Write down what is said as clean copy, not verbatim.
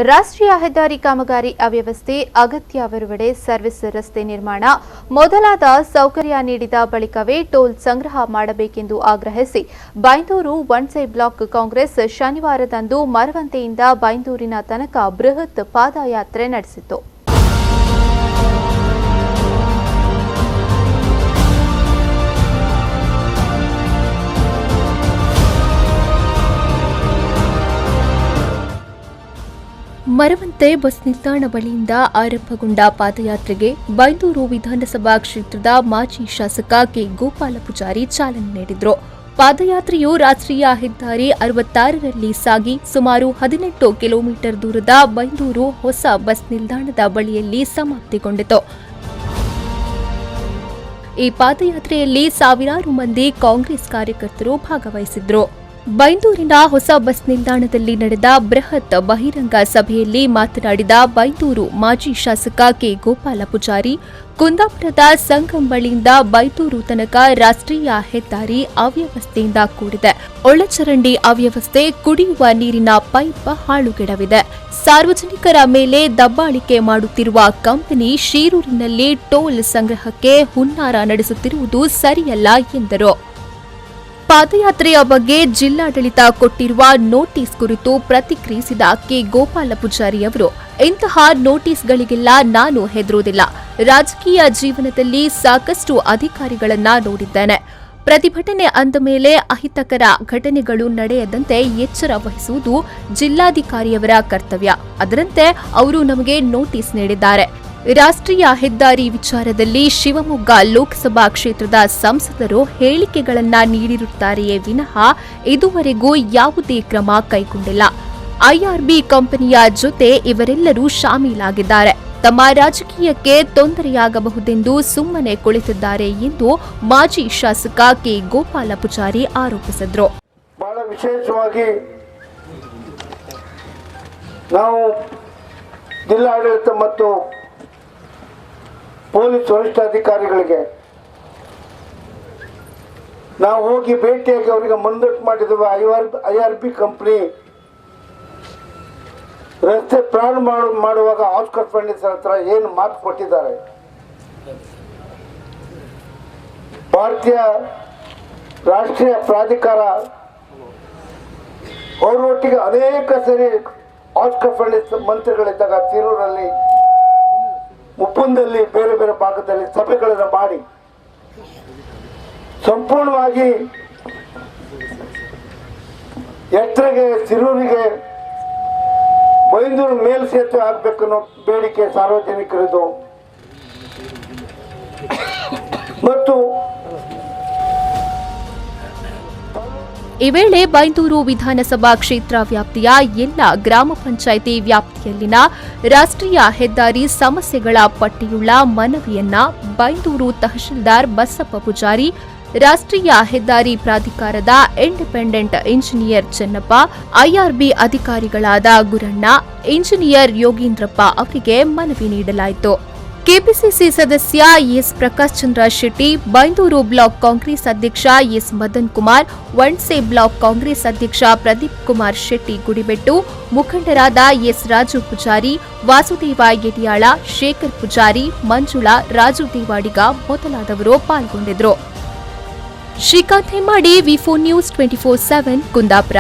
ರಾಷ್ಟ್ರೀಯ ಹೆದ್ದಾರಿ ಕಾಮಗಾರಿ ಅವ್ಯವಸ್ಥೆ, ಅಗತ್ಯ ಬರುವೆಡೆ ಸರ್ವಿಸ್ ರಸ್ತೆ ನಿರ್ಮಾಣ ಮೊದಲಾದ ಸೌಕರ್ಯ ನೀಡಿದ ಬಳಿಕವೇ ಟೋಲ್ ಸಂಗ್ರಹ ಮಾಡಬೇಕೆಂದು ಆಗ್ರಹಿಸಿ ಬೈಂದೂರು ವನ್ಸೆ ಬ್ಲಾಕ್ ಕಾಂಗ್ರೆಸ್ ಶನಿವಾರದಂದು ಮರವಂತೆಯಿಂದ ಬೈಂದೂರಿನ ತನಕ ಬೃಹತ್ ಪಾದಯಾತ್ರೆ ನಡೆಸಿತು. ಮರವಂತೆ ಬಸ್ ನಿಲ್ದಾಣ ಬಳಿಯಿಂದ ಆರಂಭಗೊಂಡ ಪಾದಯಾತ್ರೆಗೆ ಬೈಂದೂರು ವಿಧಾನಸಭಾ ಕ್ಷೇತ್ರದ ಮಾಜಿ ಶಾಸಕ ಕೆ. ಗೋಪಾಲ ಪೂಜಾರಿ ಚಾಲನೆ ನೀಡಿದರು. ಪಾದಯಾತ್ರೆಯು ರಾಷ್ಟ್ರೀಯ ಹೆದ್ದಾರಿ 66ರಲ್ಲಿ ಸಾಗಿ ಸುಮಾರು 18 ಕಿಲೋಮೀಟರ್ ದೂರದ ಬೈಂದೂರು ಹೊಸ ಬಸ್ ನಿಲ್ದಾಣದ ಬಳಿಯಲ್ಲಿ ಸಮಾಪ್ತಿಗೊಂಡಿತು. ಈ ಪಾದಯಾತ್ರೆಯಲ್ಲಿ ಸಾವಿರಾರು ಮಂದಿ ಕಾಂಗ್ರೆಸ್ ಕಾರ್ಯಕರ್ತರು ಭಾಗವಹಿಸಿದ್ರು. ಬೈಂದೂರಿನ ಹೊಸ ಬಸ್ ನಿಲ್ದಾಣದಲ್ಲಿ ನಡೆದ ಬೃಹತ್ ಬಹಿರಂಗ ಸಭೆಯಲ್ಲಿ ಮಾತನಾಡಿದ ಬೈಂದೂರು ಮಾಜಿ ಶಾಸಕ ಕೆ. ಗೋಪಾಲ ಪೂಜಾರಿ, ಕುಂದಾಪುರದ ಸಂಗಂ ಬಳಿಯಿಂದ ಬೈಂದೂರು ತನಕ ರಾಷ್ಟ್ರೀಯ ಹೆದ್ದಾರಿ ಅವ್ಯವಸ್ಥೆಯಿಂದ ಕೂಡಿದೆ. ಒಳಚರಂಡಿ ಅವ್ಯವಸ್ಥೆ, ಕುಡಿಯುವ ನೀರಿನ ಪೈಪ್ ಹಾಳುಗೆಡವಿದೆ. ಸಾರ್ವಜನಿಕರ ಮೇಲೆ ದಬ್ಬಾಳಿಕೆ ಮಾಡುತ್ತಿರುವ ಕಂಪನಿ ಶೀರೂರಿನಲ್ಲಿ ಟೋಲ್ ಸಂಗ್ರಹಕ್ಕೆ ಹುನ್ನಾರ ನಡೆಸುತ್ತಿರುವುದು ಸರಿಯಲ್ಲ ಎಂದರು. ಪಾದಯಾತ್ರೆಯ ಬಗ್ಗೆ ಜಿಲ್ಲಾಡಳಿತ ಕೊಟ್ಟಿರುವ ನೋಟಿಸ್ ಕುರಿತು ಪ್ರತಿಕ್ರಿಯಿಸಿದ ಕೆ. ಗೋಪಾಲ ಪೂಜಾರಿ ಅವರು, ಇಂತಹ ನೋಟಿಸ್ಗಳಿಗೆಲ್ಲ ನಾನು ಹೆದರುವುದಿಲ್ಲ. ರಾಜಕೀಯ ಜೀವನದಲ್ಲಿ ಸಾಕಷ್ಟು ಅಧಿಕಾರಿಗಳನ್ನ ನೋಡಿದ್ದೇನೆ. ಪ್ರತಿಭಟನೆ ಅಂದ ಮೇಲೆ ಅಹಿತಕರ ಘಟನೆಗಳು ನಡೆಯದಂತೆ ಎಚ್ಚರ ವಹಿಸುವುದು ಜಿಲ್ಲಾಧಿಕಾರಿಯವರ ಕರ್ತವ್ಯ. ಅದರಂತೆ ಅವರು ನಮಗೆ ನೋಟಿಸ್ ನೀಡಿದ್ದಾರೆ. ರಾಷ್ಟ್ರೀಯ ಹೆದ್ದಾರಿ ವಿಚಾರದಲ್ಲಿ ಶಿವಮೊಗ್ಗ ಲೋಕಸಭಾ ಕ್ಷೇತ್ರದ ಸಂಸದರು ಹೇಳಿಕೆಗಳನ್ನ ನೀಡಿರುತ್ತಾರೆಯೇ ವಿನಃ ಇದುವರೆಗೂ ಯಾವುದೇ ಕ್ರಮ ಕೈಗೊಂಡಿಲ್ಲ. ಐಆರ್ಬಿ ಕಂಪನಿಯ ಜೊತೆ ಇವರೆಲ್ಲರೂ ಶಾಮೀಲಾಗಿದ್ದಾರೆ. ತಮ್ಮ ರಾಜಕೀಯಕ್ಕೆ ತೊಂದರೆಯಾಗಬಹುದೆಂದು ಸುಮ್ಮನೆ ಕುಳಿತಿದ್ದಾರೆ ಎಂದು ಮಾಜಿ ಶಾಸಕ ಕೆ. ಗೋಪಾಲ ಪೂಜಾರಿ ಆರೋಪಿಸಿದರು. ಬಹಳ ವಿಶೇಷವಾಗಿ ನಾವು ಜಿಲ್ಲಾಡಳಿತ ಮತ್ತು ಪೊಲೀಸ್ ವರಿಷ್ಠಾಧಿಕಾರಿಗಳಿಗೆ ನಾವು ಹೋಗಿ ಭೇಟಿಯಾಗಿ ಅವರಿಗೆ ಮುಂದಟ್ಟು ಮಾಡಿದ್ದೇವೆ. ಐಆರ್ಬಿ ಕಂಪನಿ ರಸ್ತೆ ಪ್ರಾರಂಭ ಮಾಡುವಾಗ ಆಸ್ಕರ್ ಫರ್ನಿಚರ್ ಹತ್ರ ಏನು ಮಾತು ಕೊಟ್ಟಿದ್ದಾರೆ, ಭಾರತೀಯ ರಾಷ್ಟ್ರೀಯ ಪ್ರಾಧಿಕಾರ ಅವರೊಟ್ಟಿಗೆ ಅನೇಕ ಸರಿ ಆಸ್ಕರ್ ಫರ್ನಿಚರ್ ಮಂತ್ರಿಗಳಿದ್ದಾಗ ತಿರೂರಲ್ಲಿ, ಮುಪ್ಪಂದಲ್ಲಿ, ಬೇರೆ ಬೇರೆ ಭಾಗದಲ್ಲಿ ಸಭೆಗಳನ್ನು ಮಾಡಿ ಸಂಪೂರ್ಣವಾಗಿ ಎತ್ತರೆಗೆ ತಿರೂರಿಗೆ ಬೈಂದೂರು ಮೇಲ್ ಸೇತುವೆ ಆಗಬೇಕನ್ನೋ ಬೇಡಿಕೆ ಸಾರ್ವಜನಿಕರಿದ್ದು ಮತ್ತು ಈ ವೇಳೆ ಬೈಂದೂರು ವಿಧಾನಸಭಾ ಕ್ಷೇತ್ರ ವ್ಯಾಪ್ತಿಯ ಎಲ್ಲ ಗ್ರಾಮ ಪಂಚಾಯಿತಿ ವ್ಯಾಪ್ತಿಯಲ್ಲಿನ ರಾಷ್ಟ್ರೀಯ ಹೆದ್ದಾರಿ ಸಮಸ್ಯೆಗಳ ಪಟ್ಟಿಯುಳ್ಳ ಮನವಿಯನ್ನ ಬೈಂದೂರು ತಹಶೀಲ್ದಾರ್ ಬಸಪ್ಪ ಪೂಜಾರಿ, ರಾಷ್ಟ್ರೀಯ ಹೆದ್ದಾರಿ ಪ್ರಾಧಿಕಾರದ ಇಂಡಿಪೆಂಡೆಂಟ್ ಇಂಜಿನಿಯರ್ ಚೆನ್ನಪ್ಪ, ಐಆರ್ಬಿ ಅಧಿಕಾರಿಗಳಾದ ಗುರಣ್ಣ, ಇಂಜಿನಿಯರ್ ಯೋಗೀಂದ್ರಪ್ಪ ಅವರಿಗೆ ಮನವಿ ನೀಡಲಾಯಿತು. ಕೆಪಿಸಿಸಿ ಸದಸ್ಯ ಎಸ್ ಪ್ರಕಾಶ್ ಚಂದ್ರ ಶೆಟ್ಟಿ, ಬೈಂದೂರು ಬ್ಲಾಕ್ ಕಾಂಗ್ರೆಸ್ ಅಧ್ಯಕ್ಷ ಎಸ್ ಮದನ್ ಕುಮಾರ್, ವನ್ಸೆ ಬ್ಲಾಕ್ ಕಾಂಗ್ರೆಸ್ ಅಧ್ಯಕ್ಷ ಪ್ರದೀಪ್ ಕುಮಾರ್ ಶೆಟ್ಟಿ ಗುಡಿಬೆಟ್ಟು, ಮುಖಂಡರಾದ ಎಸ್ ರಾಜು ಪೂಜಾರಿ, ವಾಸುದೇವ ಯಡಿಯಾಳ, ಶೇಖರ್ ಪೂಜಾರಿ, ಮಂಜುಳಾ, ರಾಜು ದೇವಾಡಿಗ ಮೊದಲಾದವರು ಪಾಲ್ಗೊಂಡಿದ್ದರು. ಶ್ರೀಕಾಂತ್ ಹೆಮ್ಮಾಡಿ, ವಿ4 ನ್ಯೂಸ್ 24/7 ಕುಂದಾಪುರ.